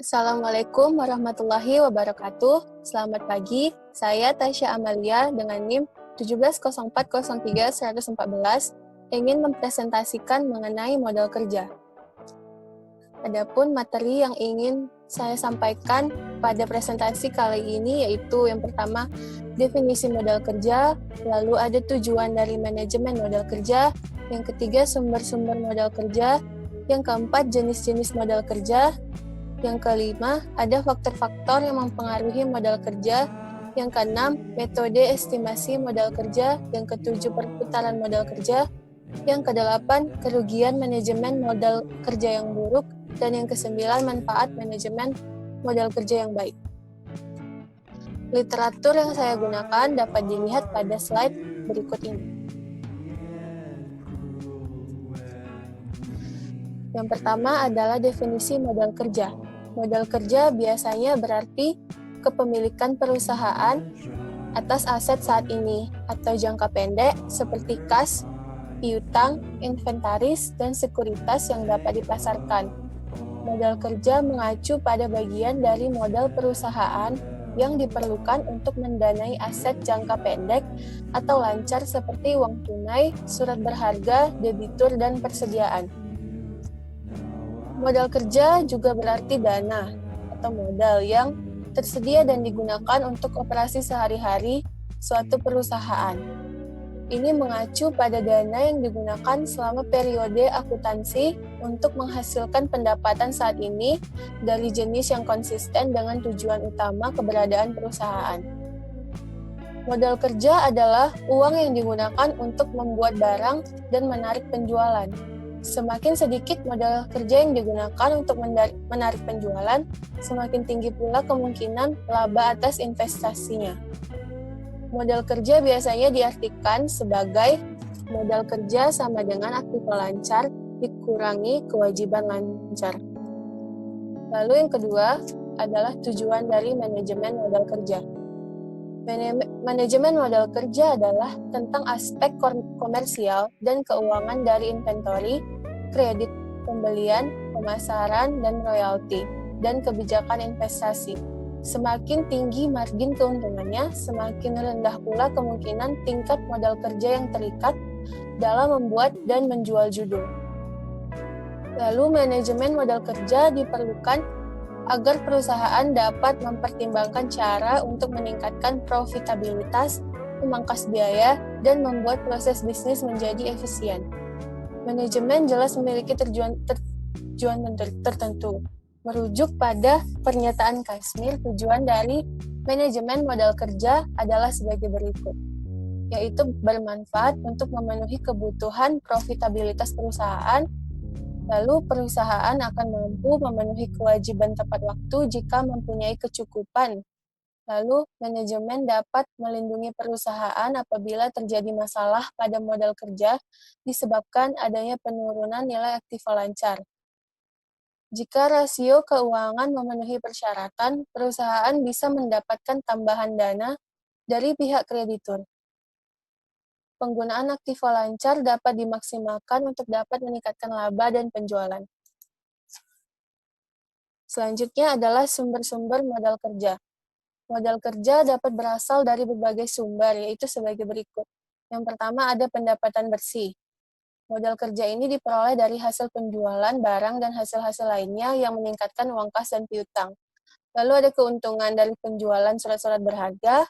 Assalamualaikum warahmatullahi wabarakatuh. Selamat pagi, saya Tasya Amalia dengan NIM 170403-114 ingin mempresentasikan mengenai modal kerja. Adapun materi yang ingin saya sampaikan pada presentasi kali ini yaitu yang pertama, definisi modal kerja, lalu ada tujuan dari manajemen modal kerja, yang ketiga sumber-sumber modal kerja, yang keempat jenis-jenis modal kerja, yang kelima, ada faktor-faktor yang mempengaruhi modal kerja. Yang keenam, metode estimasi modal kerja. Yang ketujuh, perputaran modal kerja. Yang kedelapan, kerugian manajemen modal kerja yang buruk. Dan yang kesembilan, manfaat manajemen modal kerja yang baik. Literatur yang saya gunakan dapat dilihat pada slide berikut ini. Yang pertama adalah definisi modal kerja. Modal kerja biasanya berarti kepemilikan perusahaan atas aset saat ini atau jangka pendek seperti kas, piutang, inventaris, dan sekuritas yang dapat dipasarkan. Modal kerja mengacu pada bagian dari modal perusahaan yang diperlukan untuk mendanai aset jangka pendek atau lancar seperti uang tunai, surat berharga, debitur, dan persediaan. Modal kerja juga berarti dana atau modal yang tersedia dan digunakan untuk operasi sehari-hari suatu perusahaan. Ini mengacu pada dana yang digunakan selama periode akuntansi untuk menghasilkan pendapatan saat ini dari jenis yang konsisten dengan tujuan utama keberadaan perusahaan. Modal kerja adalah uang yang digunakan untuk membuat barang dan menarik penjualan. Semakin sedikit modal kerja yang digunakan untuk menarik penjualan, semakin tinggi pula kemungkinan laba atas investasinya. Modal kerja biasanya diartikan sebagai modal kerja sama dengan aktiva lancar dikurangi kewajiban lancar. Lalu yang kedua adalah tujuan dari manajemen modal kerja. Manajemen modal kerja adalah tentang aspek komersial dan keuangan dari inventory, kredit pembelian, pemasaran, dan royalti, dan kebijakan investasi. Semakin tinggi margin keuntungannya, semakin rendah pula kemungkinan tingkat modal kerja yang terikat dalam membuat dan menjual judul. Lalu manajemen modal kerja diperlukan agar perusahaan dapat mempertimbangkan cara untuk meningkatkan profitabilitas, memangkas biaya, dan membuat proses bisnis menjadi efisien. Manajemen jelas memiliki tujuan tertentu. Merujuk pada pernyataan Kashmir, tujuan dari manajemen modal kerja adalah sebagai berikut, yaitu bermanfaat untuk memenuhi kebutuhan profitabilitas perusahaan. Lalu perusahaan akan mampu memenuhi kewajiban tepat waktu jika mempunyai kecukupan. Lalu manajemen dapat melindungi perusahaan apabila terjadi masalah pada modal kerja disebabkan adanya penurunan nilai aktiva lancar. Jika rasio keuangan memenuhi persyaratan, perusahaan bisa mendapatkan tambahan dana dari pihak kreditur. Penggunaan aktiva lancar dapat dimaksimalkan untuk dapat meningkatkan laba dan penjualan. Selanjutnya adalah sumber-sumber modal kerja. Modal kerja dapat berasal dari berbagai sumber, yaitu sebagai berikut. Yang pertama ada pendapatan bersih. Modal kerja ini diperoleh dari hasil penjualan barang dan hasil-hasil lainnya yang meningkatkan uang kas dan piutang. Lalu ada keuntungan dari penjualan surat-surat berharga.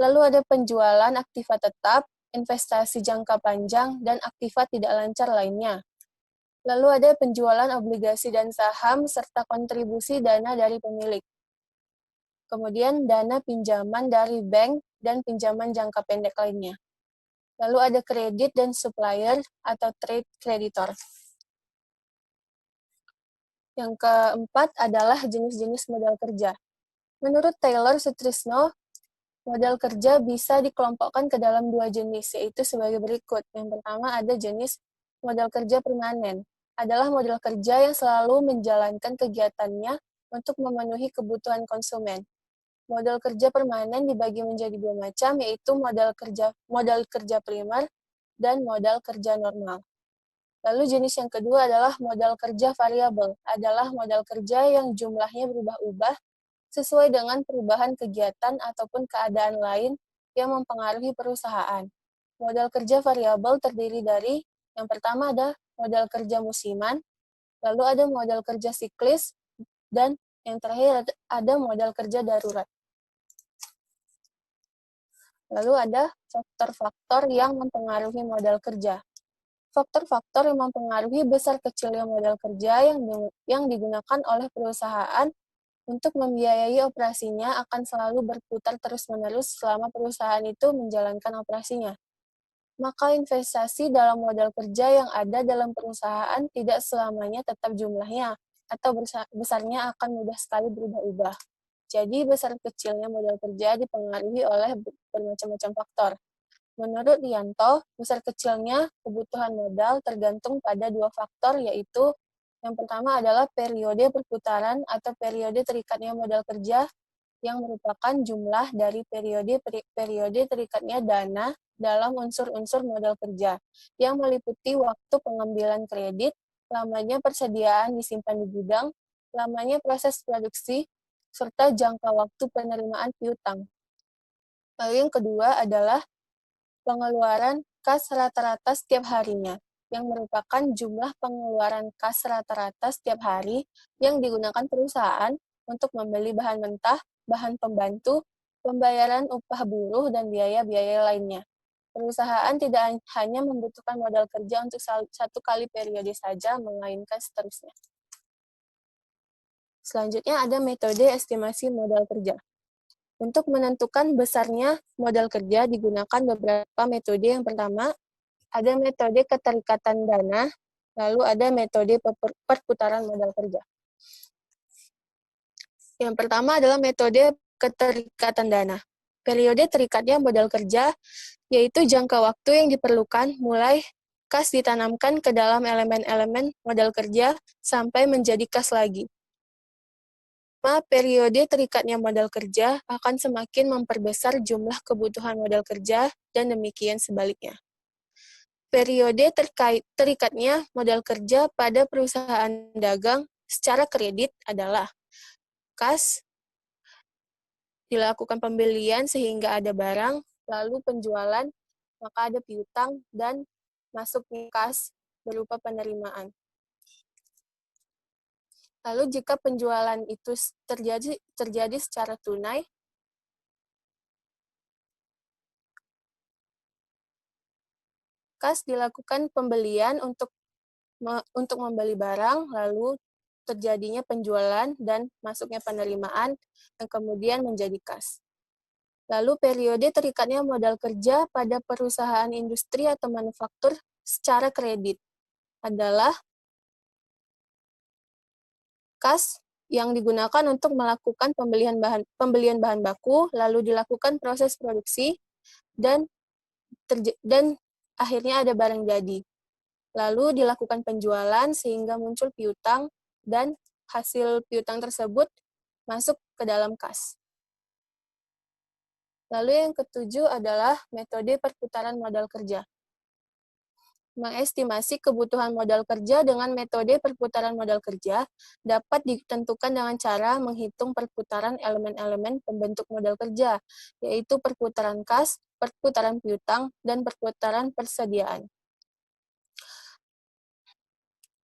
Lalu ada penjualan aktiva tetap, investasi jangka panjang, dan aktiva tidak lancar lainnya. Lalu ada penjualan obligasi dan saham, serta kontribusi dana dari pemilik. Kemudian dana pinjaman dari bank dan pinjaman jangka pendek lainnya. Lalu ada kredit dan supplier atau trade creditor. Yang keempat adalah jenis-jenis modal kerja. Menurut Taylor Sutrisno, modal kerja bisa dikelompokkan ke dalam dua jenis, yaitu sebagai berikut. Yang pertama ada jenis modal kerja permanen. Adalah modal kerja yang selalu menjalankan kegiatannya untuk memenuhi kebutuhan konsumen. Modal kerja permanen dibagi menjadi dua macam, yaitu modal kerja primer dan modal kerja normal. Lalu jenis yang kedua adalah modal kerja variabel, adalah modal kerja yang jumlahnya berubah-ubah sesuai dengan perubahan kegiatan ataupun keadaan lain yang mempengaruhi perusahaan. Modal kerja variabel terdiri dari yang pertama ada modal kerja musiman, lalu ada modal kerja siklis, dan yang terakhir ada modal kerja darurat. Lalu ada faktor-faktor yang mempengaruhi modal kerja. Faktor-faktor yang mempengaruhi besar kecilnya modal kerja yang digunakan oleh perusahaan untuk membiayai operasinya akan selalu berputar terus-menerus selama perusahaan itu menjalankan operasinya. Maka investasi dalam modal kerja yang ada dalam perusahaan tidak selamanya tetap jumlahnya, atau besarnya akan mudah sekali berubah-ubah. Jadi besar kecilnya modal kerja dipengaruhi oleh bermacam-macam faktor. Menurut Rianto, besar kecilnya kebutuhan modal tergantung pada dua faktor, yaitu yang pertama adalah periode perputaran atau periode terikatnya modal kerja, yang merupakan jumlah dari periode terikatnya dana dalam unsur-unsur modal kerja, yang meliputi waktu pengambilan kredit, lamanya persediaan disimpan di gudang, lamanya proses produksi, serta jangka waktu penerimaan piutang. Lalu yang kedua adalah pengeluaran kas rata-rata setiap harinya, yang merupakan jumlah pengeluaran kas rata-rata setiap hari yang digunakan perusahaan untuk membeli bahan mentah, bahan pembantu, pembayaran upah buruh, dan biaya-biaya lainnya. Perusahaan tidak hanya membutuhkan modal kerja untuk satu kali periode saja, melainkan seterusnya. Selanjutnya ada metode estimasi modal kerja. Untuk menentukan besarnya modal kerja digunakan beberapa metode. Yang pertama, ada metode keterikatan dana, lalu ada metode perputaran modal kerja. Yang pertama adalah metode keterikatan dana. Periode terikatnya modal kerja, yaitu jangka waktu yang diperlukan mulai kas ditanamkan ke dalam elemen-elemen modal kerja sampai menjadi kas lagi. Periode terikatnya modal kerja akan semakin memperbesar jumlah kebutuhan modal kerja dan demikian sebaliknya. Periode terikatnya modal kerja pada perusahaan dagang secara kredit adalah kas, dilakukan pembelian sehingga ada barang, lalu penjualan, maka ada piutang, dan masuknya kas berupa penerimaan. Lalu jika penjualan itu terjadi secara tunai, kas dilakukan pembelian untuk membeli barang, lalu terjadinya penjualan dan masuknya penerimaan yang kemudian menjadi kas. Lalu periode terikatnya modal kerja pada perusahaan industri atau manufaktur secara kredit adalah kas yang digunakan untuk melakukan pembelian bahan baku, lalu dilakukan proses produksi, dan akhirnya ada barang jadi. Lalu dilakukan penjualan sehingga muncul piutang, dan hasil piutang tersebut masuk ke dalam kas. Lalu yang ketujuh adalah metode perputaran modal kerja. Mengestimasi kebutuhan modal kerja dengan metode perputaran modal kerja dapat ditentukan dengan cara menghitung perputaran elemen-elemen pembentuk modal kerja, yaitu perputaran kas, perputaran piutang, dan perputaran persediaan.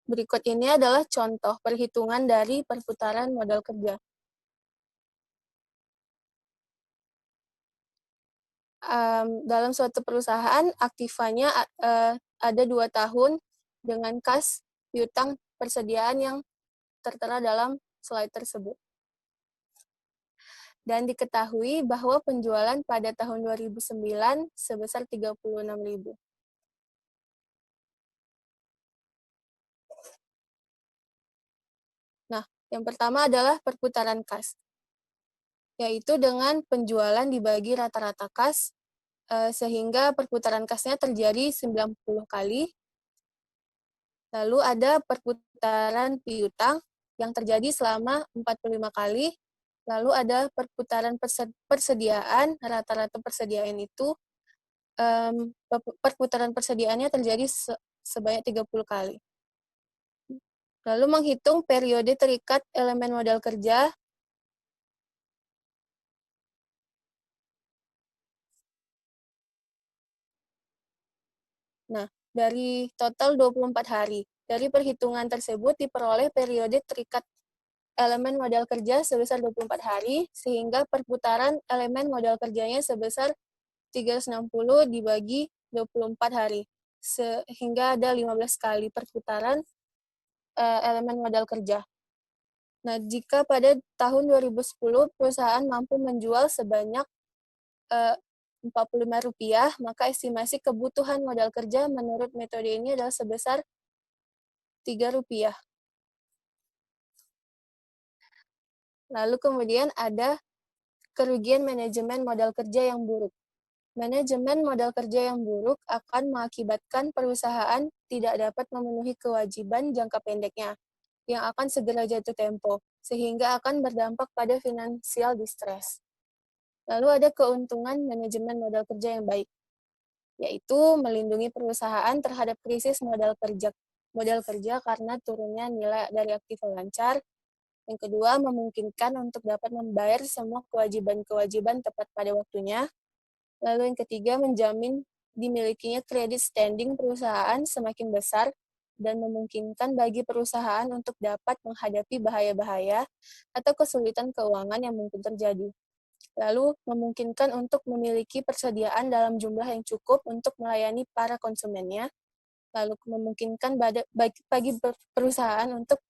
Berikut ini adalah contoh perhitungan dari perputaran modal kerja. Dalam suatu perusahaan, aktivanya ada 2 tahun dengan kas, piutang, persediaan yang tertera dalam slide tersebut. Dan diketahui bahwa penjualan pada tahun 2009 sebesar 36.000. Nah, yang pertama adalah perputaran kas, yaitu dengan penjualan dibagi rata-rata kas, sehingga perputaran kasnya terjadi 90 kali. Lalu ada perputaran piutang yang terjadi selama 45 kali. Lalu ada perputaran persediaan, rata-rata persediaan itu, perputaran persediaannya terjadi sebanyak 30 kali. Lalu menghitung periode terikat elemen modal kerja. Nah, dari total 24 hari. Dari perhitungan tersebut diperoleh periode terikat elemen modal kerja sebesar 24 hari, sehingga perputaran elemen modal kerjanya sebesar 360 dibagi 24 hari, sehingga ada 15 kali perputaran elemen modal kerja. Nah, jika pada tahun 2010 perusahaan mampu menjual sebanyak Rp45, maka estimasi kebutuhan modal kerja menurut metode ini adalah sebesar Rp3. Lalu kemudian ada kerugian manajemen modal kerja yang buruk. Manajemen modal kerja yang buruk akan mengakibatkan perusahaan tidak dapat memenuhi kewajiban jangka pendeknya, yang akan segera jatuh tempo, sehingga akan berdampak pada financial distress. Lalu ada keuntungan manajemen modal kerja yang baik, yaitu melindungi perusahaan terhadap krisis modal kerja karena turunnya nilai dari aktiva lancar. Yang kedua, memungkinkan untuk dapat membayar semua kewajiban-kewajiban tepat pada waktunya. Lalu yang ketiga, menjamin dimilikinya kredit standing perusahaan semakin besar dan memungkinkan bagi perusahaan untuk dapat menghadapi bahaya-bahaya atau kesulitan keuangan yang mungkin terjadi. Lalu, memungkinkan untuk memiliki persediaan dalam jumlah yang cukup untuk melayani para konsumennya. Lalu, memungkinkan bagi perusahaan untuk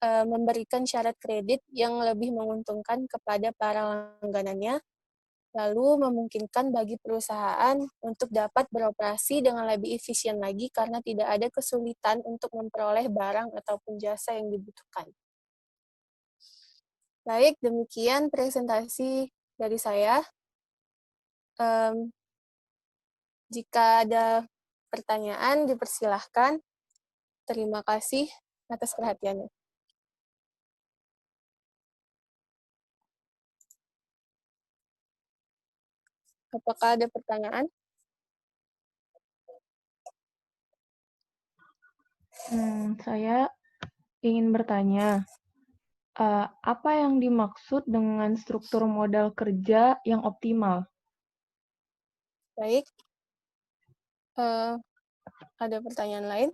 memberikan syarat kredit yang lebih menguntungkan kepada para langganannya. Lalu, memungkinkan bagi perusahaan untuk dapat beroperasi dengan lebih efisien lagi karena tidak ada kesulitan untuk memperoleh barang ataupun jasa yang dibutuhkan. Baik, demikian presentasi dari saya. Jika ada pertanyaan, dipersilahkan. Terima kasih atas perhatiannya. Apakah ada pertanyaan? Saya ingin bertanya, apa yang dimaksud dengan struktur modal kerja yang optimal? Baik. Ada pertanyaan lain?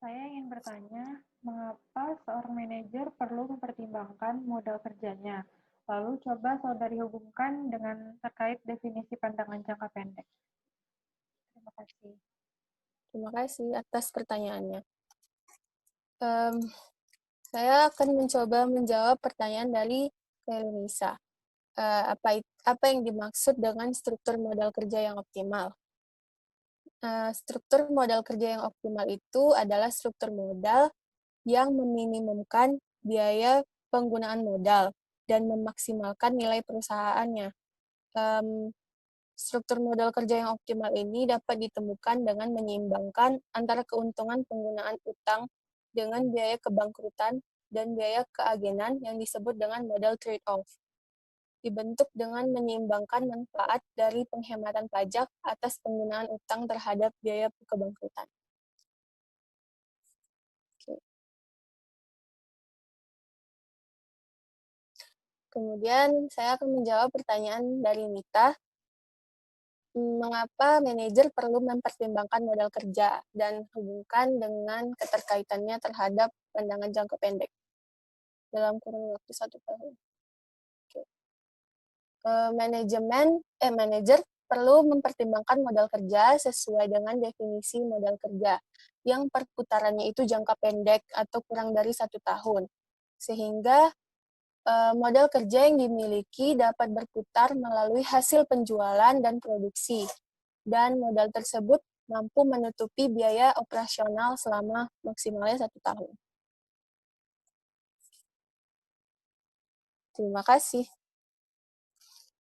Saya ingin bertanya, mengapa seorang manajer perlu mempertimbangkan modal kerjanya? Lalu coba saudari hubungkan dengan terkait definisi pandangan jangka pendek. Terima kasih. Terima kasih atas pertanyaannya. Saya akan mencoba menjawab pertanyaan dari Kelisa. Apa yang dimaksud dengan struktur modal kerja yang optimal? Struktur modal kerja yang optimal itu adalah struktur modal yang meminimumkan biaya penggunaan modal dan memaksimalkan nilai perusahaannya. Struktur modal kerja yang optimal ini dapat ditemukan dengan menyeimbangkan antara keuntungan penggunaan utang dengan biaya kebangkrutan dan biaya keagenan yang disebut dengan modal trade-off. Dibentuk dengan menyeimbangkan manfaat dari penghematan pajak atas penggunaan utang terhadap biaya kebangkrutan. Kemudian saya akan menjawab pertanyaan dari Mita. Mengapa manajer perlu mempertimbangkan modal kerja dan hubungkan dengan keterkaitannya terhadap pandangan jangka pendek dalam kurun waktu 1 tahun? Manajer perlu mempertimbangkan modal kerja sesuai dengan definisi modal kerja yang perputarannya itu jangka pendek atau kurang dari 1 tahun. Sehingga modal kerja yang dimiliki dapat berputar melalui hasil penjualan dan produksi, dan modal tersebut mampu menutupi biaya operasional selama maksimalnya 1 tahun. Terima kasih.